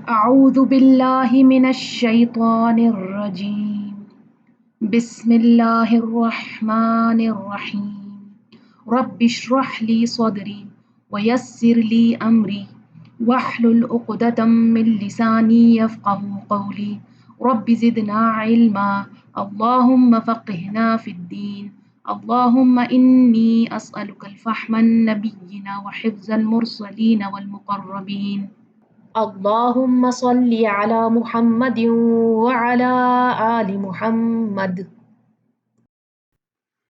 أعوذ بالله من الشيطان الرجيم بسم الله الرحمن الرحيم رب اشرح لي صدري ويسر لي أمري واحلل عقدة من لساني يفقه قولي رب زدنا علما اللهم فقهنا في الدين اللهم إني أسألك الفهم النبيين وحفظ المرسلين والمقربين اللهم صل على محمد وعلى آل محمد۔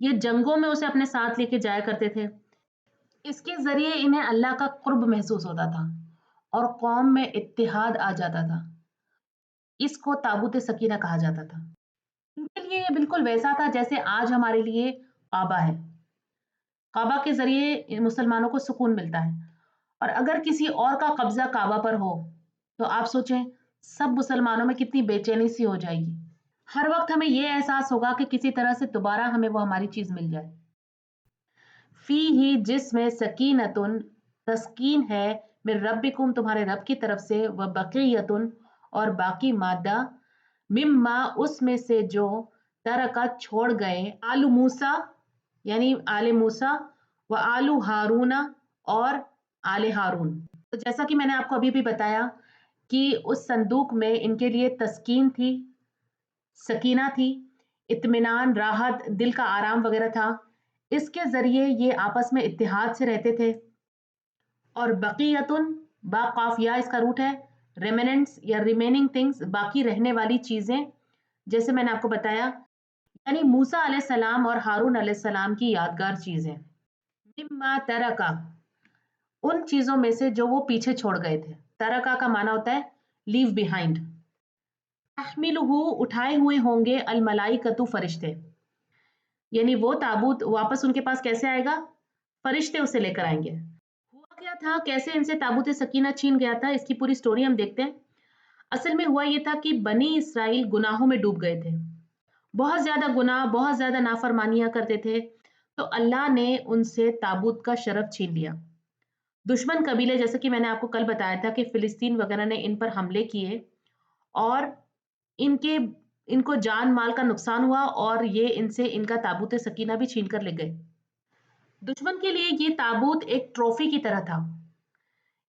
یہ جنگوں میں اسے اپنے ساتھ لے کے جایا کرتے تھے. اس کے ذریعے انہیں اللہ کا قرب محسوس ہوتا تھا اور قوم میں اتحاد آ جاتا تھا. اس کو تابوت سکینہ کہا جاتا تھا. ان کے لیے یہ بالکل ویسا تھا جیسے آج ہمارے لیے کعبہ ہے. کعبہ کے ذریعے مسلمانوں کو سکون ملتا ہے، اور اگر کسی اور کا قبضہ کعبہ پر ہو تو آپ سوچیں سب مسلمانوں میں کتنی بے چینی سی ہو جائے گی. ہر وقت ہمیں یہ احساس ہوگا کہ کسی طرح سے دوبارہ ہمیں وہ ہماری چیز مل جائے. فی ہی جس میں سکینتن تسکین ہے، من ربکم تمہارے رب کی طرف سے، و بقیتن اور باقی مادہ، مما اس میں سے جو ترکا چھوڑ گئے، آل موسیٰ یعنی آل موسیٰ، و آل ہارون اور آل ہارون. تو جیسا کہ میں نے آپ کو ابھی بھی بتایا کہ اس صندوق میں ان کے لیے تسکین تھی، سکینہ تھی، اطمینان، راحت، دل کا آرام وغیرہ تھا. اس کے ذریعے یہ آپس میں اتحاد سے رہتے تھے. اور بقیتن با قاف یا اس کا روٹ ہے، ریمیننٹس یا ریمیننگ تھنگس، باقی رہنے والی چیزیں، جیسے میں نے آپ کو بتایا یعنی موسیٰ علیہ السلام اور ہارون علیہ السلام کی یادگار چیزیں. مما ترکا ان چیزوں میں سے جو وہ پیچھے چھوڑ گئے تھے. ترکا کا معنی ہوتا ہے لیو بیہائنڈ. تحملہ اٹھائے ہوئے ہوں گے الملائکۃ فرشتے، یعنی وہ تابوت واپس ان کے پاس کیسے آئے گا؟ فرشتے اسے لے کر آئیں گے. ہوا کیا تھا، کیسے ان سے تابوت سکینہ چھین گیا تھا، اس کی پوری سٹوری ہم دیکھتے ہیں. اصل میں ہوا یہ تھا کہ بنی اسرائیل گناہوں میں ڈوب گئے تھے، بہت زیادہ گناہ، بہت زیادہ نافرمانیاں کرتے تھے. تو اللہ نے ان سے تابوت کا شرف چھین لیا. دشمن قبیلے، جیسے کہ میں نے آپ کو کل بتایا تھا کہ فلسطین وغیرہ نے ان پر حملے کیے اور ان کو جان مال کا نقصان ہوا، اور یہ ان سے ان کا تابوت سکینہ بھی چھین کر لے گئے. دشمن کے لیے یہ تابوت ایک ٹرافی کی طرح تھا،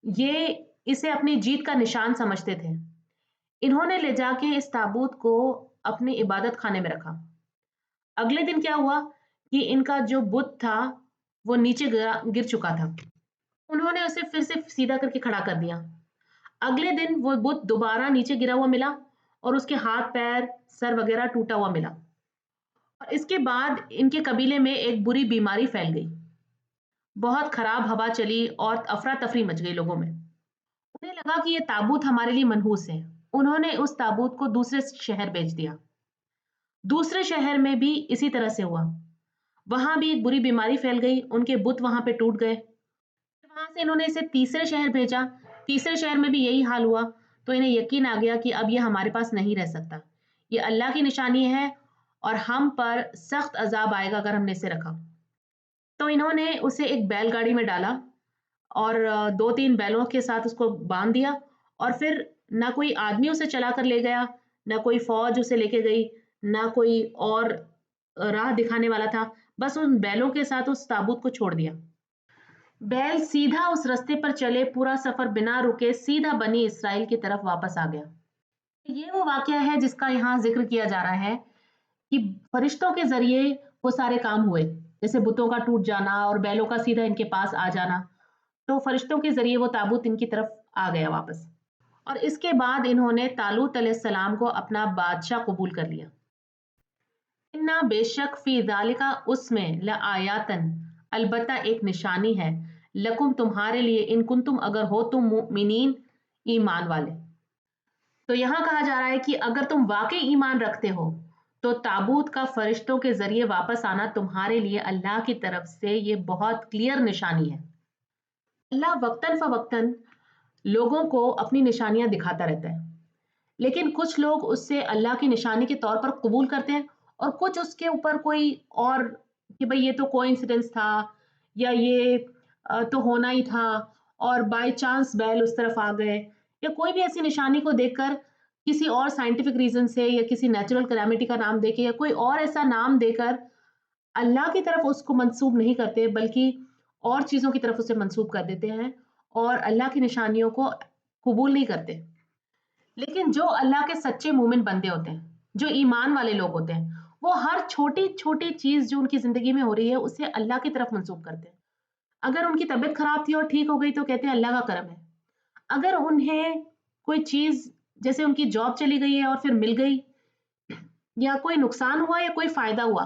یہ اسے اپنی جیت کا نشان سمجھتے تھے. انہوں نے لے جا کے اس تابوت کو اپنے عبادت خانے میں رکھا. اگلے دن کیا ہوا کہ ان کا جو بت تھا وہ نیچے گر چکا تھا. انہوں نے اسے پھر سے سیدھا کر کے کھڑا کر دیا. اگلے دن وہ بت دوبارہ نیچے گرا ہوا ملا اور اس کے ہاتھ پیر سر وغیرہ ٹوٹا ہوا ملا. اور اس کے بعد ان کے قبیلے میں ایک بری بیماری پھیل گئی، بہت خراب ہوا چلی اور افراتفری مچ گئی لوگوں میں. انہیں لگا کہ یہ تابوت ہمارے لیے منحوس ہے. انہوں نے اس تابوت کو دوسرے شہر بھیج دیا. دوسرے شہر میں بھی اسی طرح سے ہوا، وہاں بھی ایک بری بیماری پھیل گئی، ان کے بت وہاں پہ ٹوٹ گئے. وہاں سے انہوں نے اسے تیسرے شہر بھیجا، تیسرے شہر میں بھی یہی حال ہوا. تو انہیں یقین آ گیا کہ اب یہ ہمارے پاس نہیں رہ سکتا، یہ اللہ کی نشانی ہے اور ہم پر سخت عذاب آئے گا اگر ہم نے اسے رکھا. تو انہوں نے اسے ایک بیل گاڑی میں ڈالا اور 2-3 بیلوں کے ساتھ اس کو باندھ دیا، اور پھر نہ کوئی آدمی اسے چلا کر لے گیا، نہ کوئی فوج اسے لے کے گئی، نہ کوئی اور راہ دکھانے والا تھا. بس ان بیلوں کے ساتھ اس تابوت کو چھوڑ دیا. بیل سیدھا اس رستے پر چلے، پورا سفر بنا رکے سیدھا بنی اسرائیل کی طرف واپس آ گیا. یہ وہ واقعہ ہے جس کا یہاں ذکر کیا جا رہا ہے کہ فرشتوں کے ذریعے وہ سارے کام ہوئے، جیسے بتوں کا ٹوٹ جانا اور بیلوں کا سیدھا ان کے پاس آ جانا. تو فرشتوں کے ذریعے وہ تابوت ان کی طرف آ گیا واپس. اور اس کے بعد انہوں نے طالوت علیہ السلام کو اپنا بادشاہ قبول کر لیا. انا بے شک فی ذالک اس میں لآیاتن البتہ ایک نشانی ہے، لکم تمہارے لیے، ان کنتم اگر ہو تم مؤمنین ایمان والے. تو یہاں کہا جا رہا ہے کہ اگر تم واقعی ایمان رکھتے ہو تو تابوت کا فرشتوں کے ذریعے واپس آنا تمہارے لیے اللہ کی طرف سے یہ بہت کلیئر نشانی ہے. اللہ وقتاً فوقتاً لوگوں کو اپنی نشانیاں دکھاتا رہتا ہے، لیکن کچھ لوگ اس سے اللہ کی نشانی کے طور پر قبول کرتے ہیں، اور کچھ اس کے اوپر کوئی اور کہ بھئی یہ تو کوئی انسیڈنس تھا، یا یہ تو ہونا ہی تھا، اور بائی چانس بیل اس طرف آ گئے، یا کوئی بھی ایسی نشانی کو دیکھ کر کسی اور سائنٹیفک ریزن سے یا کسی نیچرل کلیمٹی کا نام دے کے یا کوئی اور ایسا نام دے کر اللہ کی طرف اس کو منسوب نہیں کرتے، بلکہ اور چیزوں کی طرف اسے منسوب کر دیتے ہیں اور اللہ کی نشانیوں کو قبول نہیں کرتے. لیکن جو اللہ کے سچے مومن بندے ہوتے ہیں، جو ایمان والے لوگ ہوتے ہیں، وہ ہر چھوٹی چھوٹی چیز جو ان کی زندگی میں ہو رہی ہے اسے اللہ کی طرف منسوب کرتے ہیں. اگر ان کی طبیعت خراب تھی اور ٹھیک ہو گئی تو کہتے ہیں اللہ کا کرم ہے. اگر انہیں کوئی چیز، جیسے ان کی جاب چلی گئی ہے اور پھر مل گئی، یا کوئی نقصان ہوا یا کوئی فائدہ ہوا،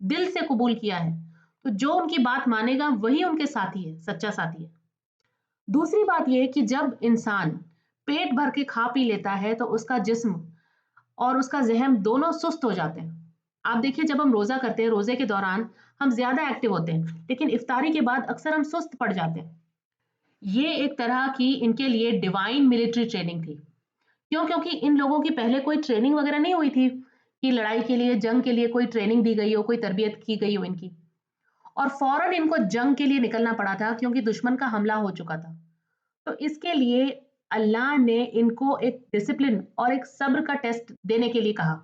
دل سے قبول کیا ہے تو جو ان کی بات مانے گا وہی ان کے ساتھی ہے، سچا ساتھی ہے۔ دوسری بات یہ کہ جب انسان پیٹ بھر کے کھا پی لیتا ہے تو اس کا جسم اور اس کا ذہن دونوں سست ہو جاتے ہیں۔ آپ دیکھیے جب ہم روزہ کرتے ہیں، روزے کے دوران ہم زیادہ ایکٹیو ہوتے ہیں، لیکن افطاری کے بعد اکثر ہم سست پڑ جاتے ہیں۔ یہ ایک طرح کی ان کے لیے ڈیوائن ملٹری ٹریننگ تھی۔ کیوں؟ کیونکہ ان لوگوں کی پہلے کوئی ٹریننگ وغیرہ نہیں ہوئی تھی کہ لڑائی کے لیے، جنگ کے لیے کوئی ٹریننگ دی گئی ہو، کوئی تربیت کی گئی ہو ان کی، اور فوراً ان کو جنگ کے لیے نکلنا پڑا تھا کیونکہ دشمن کا حملہ ہو چکا تھا۔ تو اس کے لیے اللہ نے ان کو ایک ڈسپلن اور ایک صبر کا ٹیسٹ دینے کے لیے کہا۔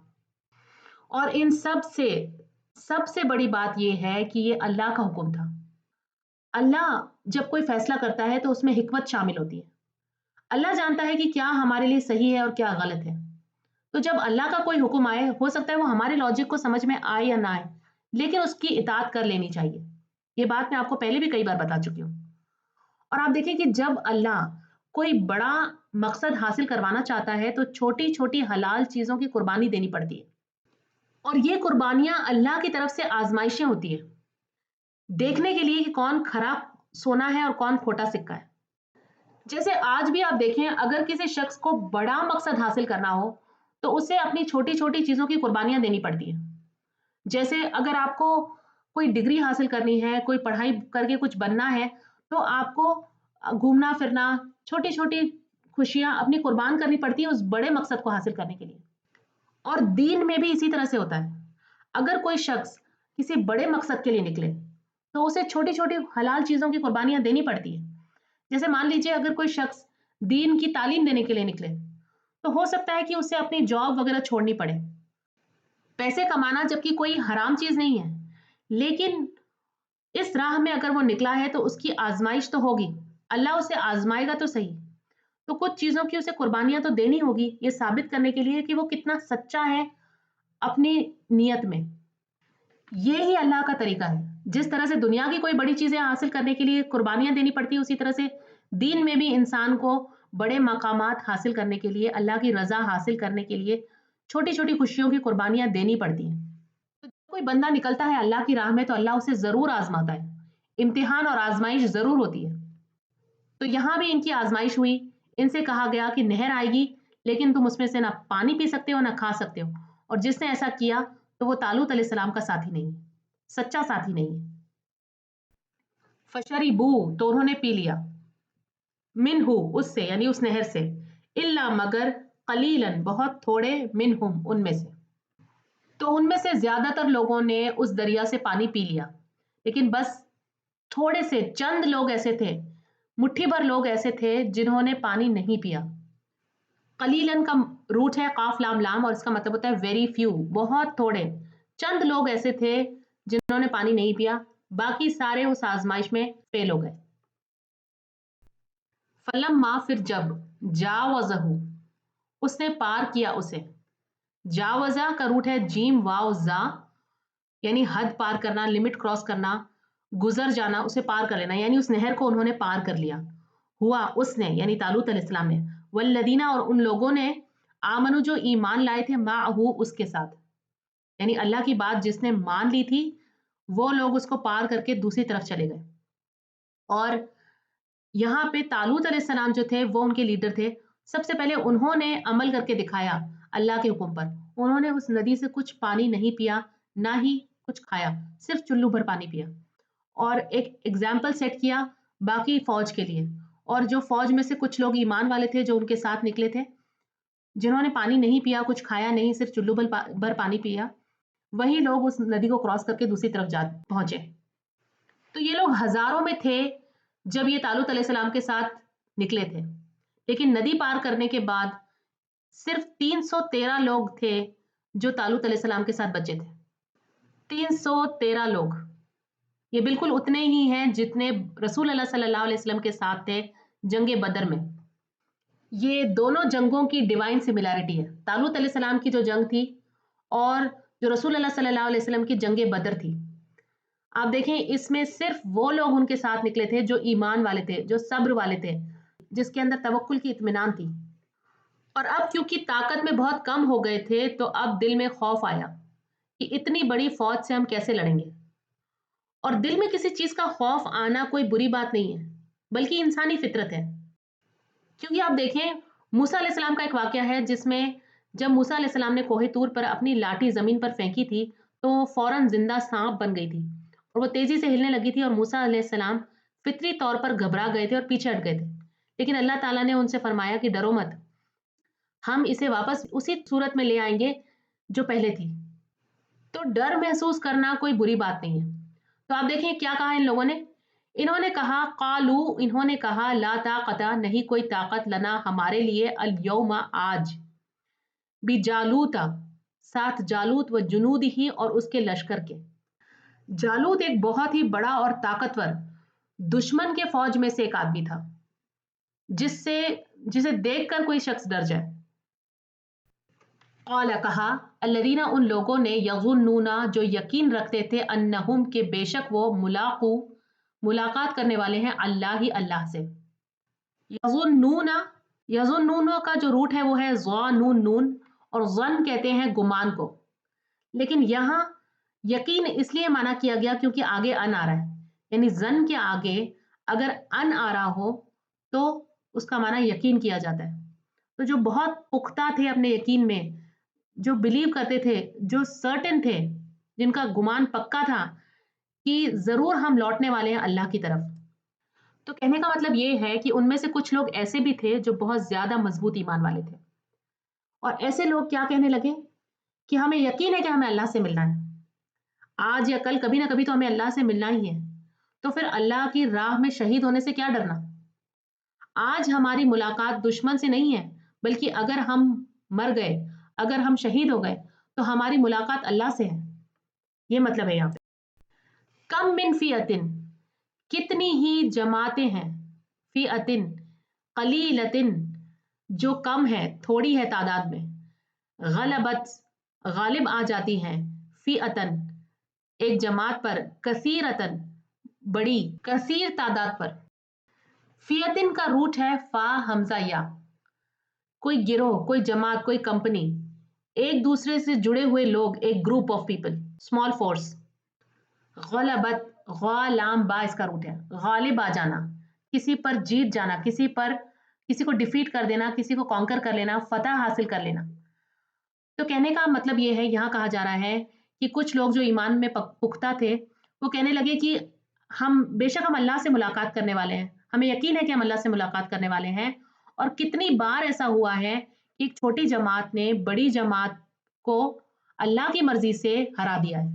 اور ان سب سے بڑی بات یہ ہے کہ یہ اللہ کا حکم تھا۔ اللہ جب کوئی فیصلہ کرتا ہے تو اس میں حکمت شامل ہوتی ہے۔ اللہ جانتا ہے کہ کیا ہمارے لیے صحیح ہے اور کیا غلط ہے۔ تو جب اللہ کا کوئی حکم آئے، ہو سکتا ہے وہ ہمارے لاجک کو سمجھ میں آئے یا نہ آئے، لیکن اس کی اطاعت کر لینی چاہیے۔ یہ بات میں آپ کو پہلے بھی کئی بار بتا چکی ہوں۔ اور آپ دیکھیں کہ جب اللہ کوئی بڑا مقصد حاصل کروانا چاہتا ہے تو چھوٹی چھوٹی حلال چیزوں کی قربانی دینی پڑتی ہے، اور یہ قربانیاں اللہ کی طرف سے آزمائشیں ہوتی ہیں، دیکھنے کے لیے کہ کون کھرا سونا ہے اور کون کھوٹا سکہ ہے۔ جیسے آج بھی آپ دیکھیں، اگر کسی شخص کو بڑا مقصد حاصل کرنا ہو تو اسے اپنی چھوٹی چھوٹی چیزوں کی قربانیاں دینی پڑتی ہیں۔ جیسے اگر آپ کو کوئی ڈگری حاصل کرنی ہے، کوئی پڑھائی کر کے کچھ بننا ہے، تو آپ کو گھومنا پھرنا، چھوٹی چھوٹی خوشیاں اپنی قربان کرنی پڑتی ہیں اس بڑے مقصد کو حاصل کرنے کے لیے۔ اور دین میں بھی اسی طرح سے ہوتا ہے۔ اگر کوئی شخص کسی بڑے مقصد کے لیے نکلے تو اسے چھوٹی چھوٹی حلال چیزوں کی قربانیاں دینی پڑتی ہیں۔ جیسے مان لیجیے اگر کوئی شخص دین کی تعلیم دینے کے لیے نکلے تو ہو سکتا ہے کہ اسے اپنی جاب وغیرہ چھوڑنی پڑے، پیسے کمانا جبکہ کوئی حرام چیز نہیں ہے، لیکن اس راہ میں اگر وہ نکلا ہے تو اس کی آزمائش تو ہوگی، اللہ اسے آزمائے گا تو صحیح، تو کچھ چیزوں کی اسے قربانیاں تو دینی ہوگی، یہ ثابت کرنے کے لیے کہ وہ کتنا سچا ہے اپنی نیت میں۔ یہی اللہ کا طریقہ ہے۔ جس طرح سے دنیا کی کوئی بڑی چیزیں حاصل کرنے کے لیے قربانیاں دینی پڑتی ہیں، اسی طرح سے دین میں بھی انسان کو بڑے مقامات حاصل کرنے کے لیے، اللہ کی رضا حاصل کرنے کے لیے چھوٹی چھوٹی خوشیوں کی قربانیاں دینی پڑتی ہیں۔ تو جب کوئی بندہ نکلتا ہے اللہ کی راہ میں تو اللہ اسے ضرور آزماتا ہے، امتحان اور آزمائش ضرور ہوتی ہے۔ تو یہاں بھی ان کی آزمائش ہوئی، ان سے کہا گیا کہ نہر آئے گی لیکن تم اس میں سے نہ پانی پی سکتے ہو نہ کھا سکتے ہو، اور جس نے ایسا کیا تو وہ طالوت علیہ السلام کا ساتھی نہیں ہے، سچا ساتھی نہیں ہے۔ فشربو، تو انہوں نے پی لیا، منہ، اس سے یعنی اس نہر سے، الا مگر قلیلاً، بہت تھوڑے، منہم، ان میں سے۔ تو ان میں سے زیادہ تر لوگوں نے اس دریا سے پانی پی لیا، لیکن بس تھوڑے سے چند لوگ ایسے تھے، مٹھی بھر لوگ ایسے تھے جنہوں نے پانی نہیں پیا۔ قلیلاً کا روٹ ہے قاف لام لام اور اس کا مطلب ہوتا ہے ویری فیو، بہت تھوڑے، چند لوگ ایسے تھے جنہوں نے پانی نہیں پیا، باقی سارے اس آزمائش میں فیل ہو گئے۔ فلما، پھر جب، جاوزہ، اس نے پار کیا اسے، جاوزہ کا روٹ ہے جیم واو زا، یعنی حد پار کرنا، لمٹ کراس کرنا، گزر جانا، اسے پار کر لینا، یعنی اس نہر کو انہوں نے پار کر لیا۔ ہوا، اس نے یعنی طالوت علیہ السلام نے، والذین، اور ان لوگوں نے، آمنو، جو ایمان لائے تھے، معہو، اس کے ساتھ، یعنی اللہ کی بات جس نے مان لی تھی وہ لوگ اس کو پار کر کے دوسری طرف چلے گئے۔ اور یہاں پہ طالوت علیہ السلام جو تھے وہ ان کے لیڈر تھے۔ سب سے پہلے انہوں نے عمل کر کے دکھایا اللہ کے حکم پر، انہوں نے اس ندی سے کچھ پانی نہیں پیا، نہ ہی کچھ کھایا، صرف چلو بھر پانی پیا، اور ایک ایگزامپل سیٹ کیا باقی فوج کے لیے۔ اور جو فوج میں سے کچھ لوگ ایمان والے تھے جو ان کے ساتھ نکلے تھے، جنہوں نے پانی نہیں پیا، کچھ کھایا نہیں، صرف چلو بھر پانی پیا، وہی لوگ اس ندی کو کراس کر کے دوسری طرف جا پہنچے۔ تو یہ لوگ ہزاروں میں تھے جب یہ طالوت علیہ السلام کے ساتھ نکلے تھے، لیکن ندی پار کرنے کے بعد صرف 313 لوگ تھے جو طالوت علیہ السلام کے ساتھ بچے تھے۔ 313 لوگ، یہ بالکل اتنے ہی ہیں جتنے رسول اللہ صلی اللہ علیہ وسلم کے ساتھ تھے جنگ بدر میں۔ یہ دونوں جنگوں کی ڈیوائن سملیرٹی ہے، طالوت علیہ السلام کی جو جنگ تھی اور جو رسول اللہ صلی اللہ علیہ وسلم کی جنگ بدر تھی۔ آپ دیکھیں اس میں صرف وہ لوگ ان کے ساتھ نکلے تھے جو ایمان والے تھے، جو صبر والے تھے، جس کے اندر توکل کی اطمینان تھی۔ اور اب کیونکہ طاقت میں بہت کم ہو گئے تھے تو اب دل میں خوف آیا کہ اتنی بڑی فوج سے ہم کیسے لڑیں گے. اور دل میں کسی چیز کا خوف آنا کوئی بری بات نہیں ہے بلکہ انسانی فطرت ہے. کیونکہ آپ دیکھیں موسیٰ علیہ السلام کا ایک واقعہ ہے جس میں جب موسیٰ علیہ السلام نے کوہ طور پر اپنی لاٹھی زمین پر پھینکی تھی تو فوراً زندہ سانپ بن گئی تھی اور وہ تیزی سے ہلنے لگی تھی اور موسیٰ علیہ السلام فطری طور پر گھبرا گئے تھے اور پیچھے ہٹ گئے تھے. لیکن اللہ تعالیٰ نے ان سے فرمایا کہ ڈرو مت، ہم اسے واپس اسی صورت میں لے آئیں گے جو پہلے تھی. تو ڈر محسوس کرنا کوئی بری بات نہیں ہے. تو آپ دیکھیں کیا کہا ان لوگوں نے. انہوں نے کہا قالو، انہوں نے کہا لا طاقت، نہیں کوئی طاقت لنا ہمارے لیے الیوم آج، بجالوت، ساتھ جالوت و جنود ہی اور اس کے لشکر کے. جالوت ایک بہت ہی بڑا اور طاقتور دشمن کے فوج میں سے ایک آدمی تھا جسے دیکھ کر کوئی شخص ڈر جائے. قال کہا الذین، ان لوگوں نے یظنون جو یقین رکھتے تھے انہم کہ بے شک وہ ملاقات کرنے والے ہیں اللہ سے. یظنون کا جو روٹ ہے وہ ہے ظانون نون، اور ظن کہتے ہیں گمان کو. لیکن یہاں یقین اس لیے مانا کیا گیا کیونکہ آگے ان آ رہا ہے، یعنی ظن کے آگے اگر ان آ رہا ہو تو اس کا معنی یقین کیا جاتا ہے. تو جو بہت پختہ تھے اپنے یقین میں، جو بلیو کرتے تھے، جو سرٹن تھے، جن کا گمان پکا تھا کہ ضرور ہم لوٹنے والے ہیں اللہ کی طرف. تو کہنے کا مطلب یہ ہے کہ ان میں سے کچھ لوگ ایسے بھی تھے جو بہت زیادہ مضبوط ایمان والے تھے، اور ایسے لوگ کیا کہنے لگے کہ ہمیں یقین ہے کہ ہمیں اللہ سے ملنا ہے، آج یا کل کبھی نہ کبھی تو ہمیں اللہ سے ملنا ہی ہے. تو پھر اللہ کی راہ میں شہید ہونے سے کیا ڈرنا. آج ہماری ملاقات دشمن سے نہیں ہے، بلکہ اگر ہم مر گئے، اگر ہم شہید ہو گئے تو ہماری ملاقات اللہ سے ہے. یہ مطلب ہے یہاں پہ. کم من فیعتن، کتنی ہی جماعتیں ہیں، فیعتن قلیلتن جو کم ہے، تھوڑی ہے تعداد میں، غلبت غالب آ جاتی ہیں، فیعتن ایک جماعت پر، کثیرتن بڑی کثیر تعداد پر. فیعتن کا روٹ ہے فا حمزہ یا. کوئی گروہ، کوئی جماعت، کوئی کمپنی، ایک دوسرے سے جڑے ہوئے لوگ، ایک group of people, small force. غلبت، غا لام با اس کا روٹ ہے، غالب آ جانا، کسی پر جیت جانا، کسی کو ڈیفیٹ کر دینا، کسی کو کانکر کر لینا، فتح حاصل کر لینا. تو کہنے کا مطلب یہ ہے، یہاں کہا جا رہا ہے کہ کچھ لوگ جو ایمان میں پختہ تھے وہ کہنے لگے کہ بے شک ہم اللہ سے ملاقات کرنے والے ہیں، ہمیں یقین ہے کہ ہم اللہ سے ملاقات کرنے والے ہیں. اور کتنی بار ایسا ہوا ہے کہ ایک چھوٹی جماعت نے بڑی جماعت کو اللہ کی مرضی سے ہرا دیا ہے.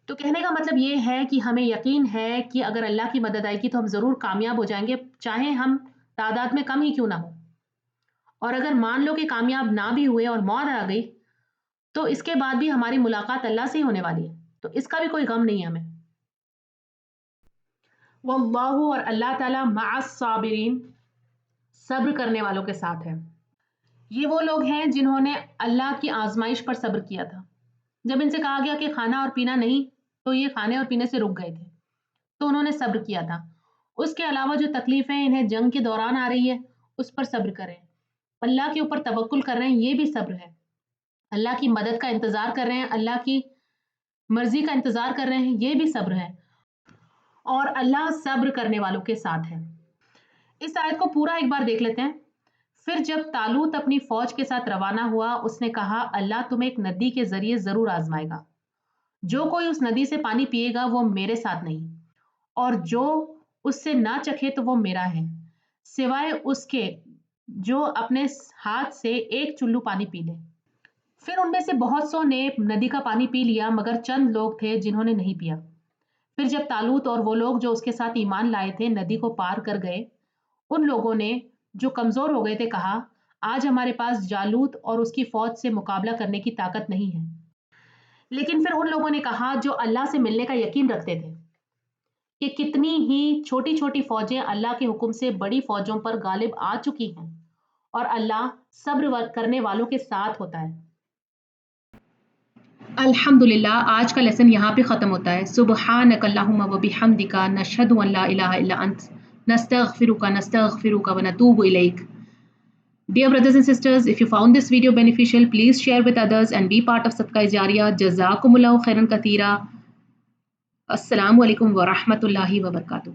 تو کہنے کا مطلب یہ ہے کہ ہمیں یقین ہے کہ اگر اللہ کی مدد آئے گی تو ہم ضرور کامیاب ہو جائیں گے، چاہے ہم تعداد میں کم ہی کیوں نہ ہو. اور اگر مان لو کہ کامیاب نہ بھی ہوئے اور موت آ گئی تو اس کے بعد بھی ہماری ملاقات اللہ سے ہی ہونے والی ہے، تو اس کا بھی کوئی غم نہیں ہے ہمیں. واللہ، اور اللہ تعالیٰ، مع الصابرین صبر کرنے والوں کے ساتھ ہے. یہ وہ لوگ ہیں جنہوں نے اللہ کی آزمائش پر صبر کیا تھا. جب ان سے کہا گیا کہ کھانا اور پینا نہیں تو یہ کھانے اور پینے سے رک گئے تھے، تو انہوں نے صبر کیا تھا. اس کے علاوہ جو تکلیفیں انہیں جنگ کے دوران آ رہی ہے اس پر صبر کریں، اللہ کے اوپر توکل کر رہے ہیں، یہ بھی صبر ہے. اللہ کی مدد کا انتظار کر رہے ہیں، اللہ کی مرضی کا انتظار کر رہے ہیں، یہ بھی صبر ہے. اور اللہ صبر کرنے والوں کے ساتھ ہے. اس آیت کو پورا ایک بار دیکھ لیتے ہیں. پھر جب طالوت اپنی فوج کے ساتھ روانہ ہوا، اس نے کہا اللہ تمہیں ایک ندی کے ذریعے ضرور آزمائے گا، جو کوئی اس ندی سے پانی پیے گا وہ میرے ساتھ نہیں، اور جو اس سے نہ چکھے تو وہ میرا ہے، سوائے اس کے جو اپنے ہاتھ سے ایک چلو پانی پی لے. پھر ان میں سے بہت سو نے ندی کا پانی پی لیا مگر چند لوگ تھے جنہوں نے نہیں پیا. پھر جب طالوت اور وہ لوگ جو اس کے ساتھ ایمان لائے تھے ندی کو پار کر گئے، ان لوگوں نے جو کمزور ہو گئے تھے کہا آج ہمارے پاس جالوت اور اس کی فوج سے مقابلہ کرنے کی طاقت نہیں ہے. لیکن پھر ان لوگوں نے کہا جو اللہ سے ملنے کا یقین رکھتے تھے کہ کتنی ہی چھوٹی چھوٹی فوجیں اللہ کے حکم سے بڑی فوجوں پر غالب آ چکی ہیں، اور اللہ صبر کرنے والوں کے ساتھ ہوتا ہے. الحمدللہ، آج کا لیسن یہاں پہ ختم ہوتا ہے. سبحانک اللہم و بحمدک، نشہد ان لا الہ الا انت، نستغفرک ونتوب الیک. Dear brothers and sisters, if you found this video beneficial, please share with others and be part of Sadaqah Jariyah. Jazakumullahu khairan katheera. Assalamu alaikum wa rahmatullahi wa barakatuh.